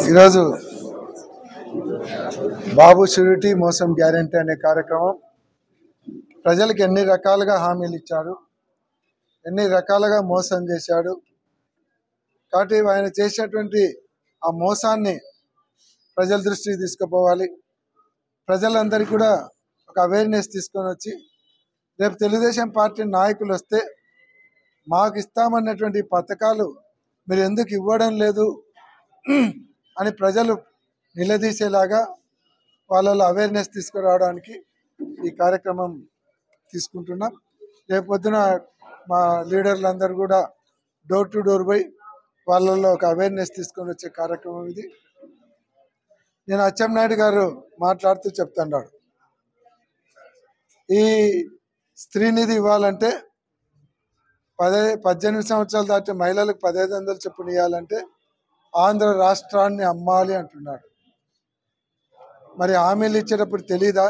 ఈరోజు బాబు షూరిటీ మోసం గ్యారెంటీ అనే కార్యక్రమం ప్రజలకు ఎన్ని రకాలుగా హామీలు ఇచ్చాడు, ఎన్ని రకాలుగా మోసం చేశాడు. కాబట్టి ఆయన చేసినటువంటి ఆ మోసాన్ని ప్రజల దృష్టికి తీసుకుపోవాలి. ప్రజలందరికీ కూడా ఒక అవేర్నెస్ తీసుకొని వచ్చి రేపు తెలుగుదేశం పార్టీ నాయకులు వస్తే మాకు ఇస్తామన్నటువంటి పథకాలు మీరు ఎందుకు ఇవ్వడం లేదు అని ప్రజలు నిలదీసేలాగా వాళ్ళలో అవేర్నెస్ తీసుకురావడానికి ఈ కార్యక్రమం తీసుకుంటున్నాం. రేపు పొద్దున మా లీడర్లందరూ కూడా డోర్ టు డోర్ పోయి వాళ్ళల్లో ఒక అవేర్నెస్ తీసుకొని వచ్చే కార్యక్రమం ఇది. నేను అచ్చెన్నాయుడు గారు మాట్లాడుతూ చెప్తున్నాడు, ఈ స్త్రీనిధి ఇవ్వాలంటే 18 సంవత్సరాలు దాటి మహిళలకు 1500 చొప్పున ఇవ్వాలంటే ఆంధ్ర రాష్ట్రాన్ని అమ్మాలి అంటున్నాడు. మరి హామీలు ఇచ్చేటప్పుడు తెలీదా?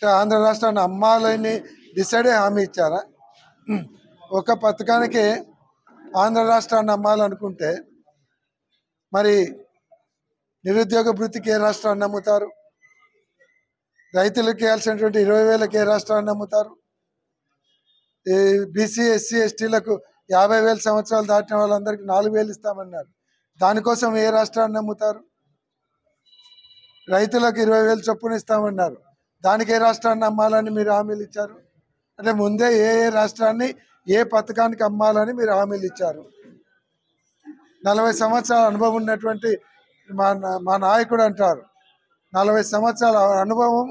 ఆంధ్ర రాష్ట్రాన్ని అమ్మాలని డిసైడే హామీ ఇచ్చారా? ఒక పథకానికి ఆంధ్ర రాష్ట్రాన్ని అమ్మాలనుకుంటే మరి నిరుద్యోగ భృతికి ఏ రాష్ట్రాన్ని అమ్ముతారు? రైతులకు ఇవ్వాల్సినటువంటి 20,000కి ఏ రాష్ట్రాన్ని అమ్ముతారు? ఈ బీసీ ఎస్సీ ఎస్టీలకు 50,000 సంవత్సరాలు దాటిన వాళ్ళందరికీ 4,000 ఇస్తామన్నారు. దానికోసం ఏ రాష్ట్రాన్ని అమ్ముతారు? రైతులకు 20,000 చొప్పున ఇస్తామన్నారు. దానికి ఏ రాష్ట్రాన్ని అమ్మాలని మీరు హామీలు ఇచ్చారు? అంటే ముందే ఏ రాష్ట్రాన్ని ఏ పథకానికి అమ్మాలని మీరు హామీలు ఇచ్చారు? 40 సంవత్సరాల అనుభవం ఉన్నటువంటి మా నాయకుడు అంటారు, 40 సంవత్సరాల అనుభవం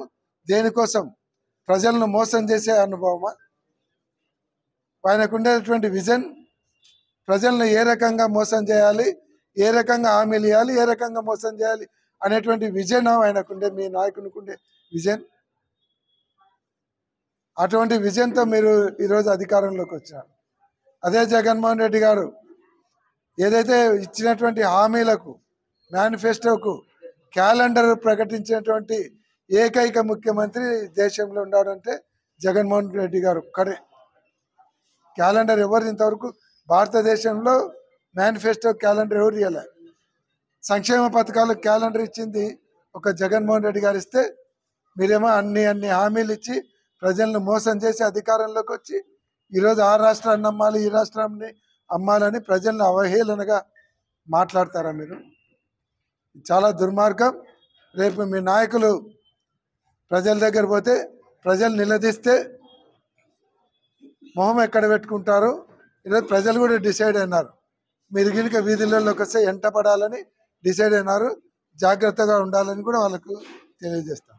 దేనికోసం? ప్రజలను మోసం చేసే అనుభవమా? ఆయనకు ఉండేటువంటి విజన్ ప్రజలను ఏ రకంగా మోసం చేయాలి, ఏ రకంగా హామీలు ఇవ్వాలి, ఏ రకంగా మోసం చేయాలి అనేటువంటి విజన్ ఆయనకుండే, మీ నాయకునికి ఉండే విజన్. అటువంటి విజన్తో మీరు ఈరోజు అధికారంలోకి వచ్చారు. అదే జగన్మోహన్ రెడ్డి గారు ఏదైతే ఇచ్చినటువంటి హామీలకు మేనిఫెస్టోకు క్యాలెండర్ ప్రకటించినటువంటి ఏకైక ముఖ్యమంత్రి దేశంలో ఉన్నాడంటే జగన్మోహన్ రెడ్డి గారు ఒక్కడే. క్యాలెండర్ ఎవరు ఇంతవరకు భారతదేశంలో మేనిఫెస్టో క్యాలెండర్ ఎవరు ఇవ్వలే. సంక్షేమ పథకాలకు క్యాలెండర్ ఇచ్చింది ఒక జగన్మోహన్ రెడ్డి గారు ఇస్తే మీరేమో అన్ని హామీలు ఇచ్చి ప్రజలను మోసం చేసి అధికారంలోకి వచ్చి ఈరోజు ఆ రాష్ట్రాన్ని అమ్మాలి, ఈ రాష్ట్రాన్ని అమ్మాలని ప్రజలను అవహేళనగా మాట్లాడతారా మీరు? చాలా దుర్మార్గం. రేపు మీ నాయకులు ప్రజల దగ్గర పోతే ప్రజలు నిలదీస్తే మొహం ఎక్కడ పెట్టుకుంటారు? ఈరోజు ప్రజలు కూడా డిసైడ్ అయినారు, మీరు గినక వీధులలోకి వస్తే ఎంట పడాలని డిసైడ్ అయినారు. జాగ్రత్తగా ఉండాలని కూడా వాళ్ళకు తెలియజేస్తాం.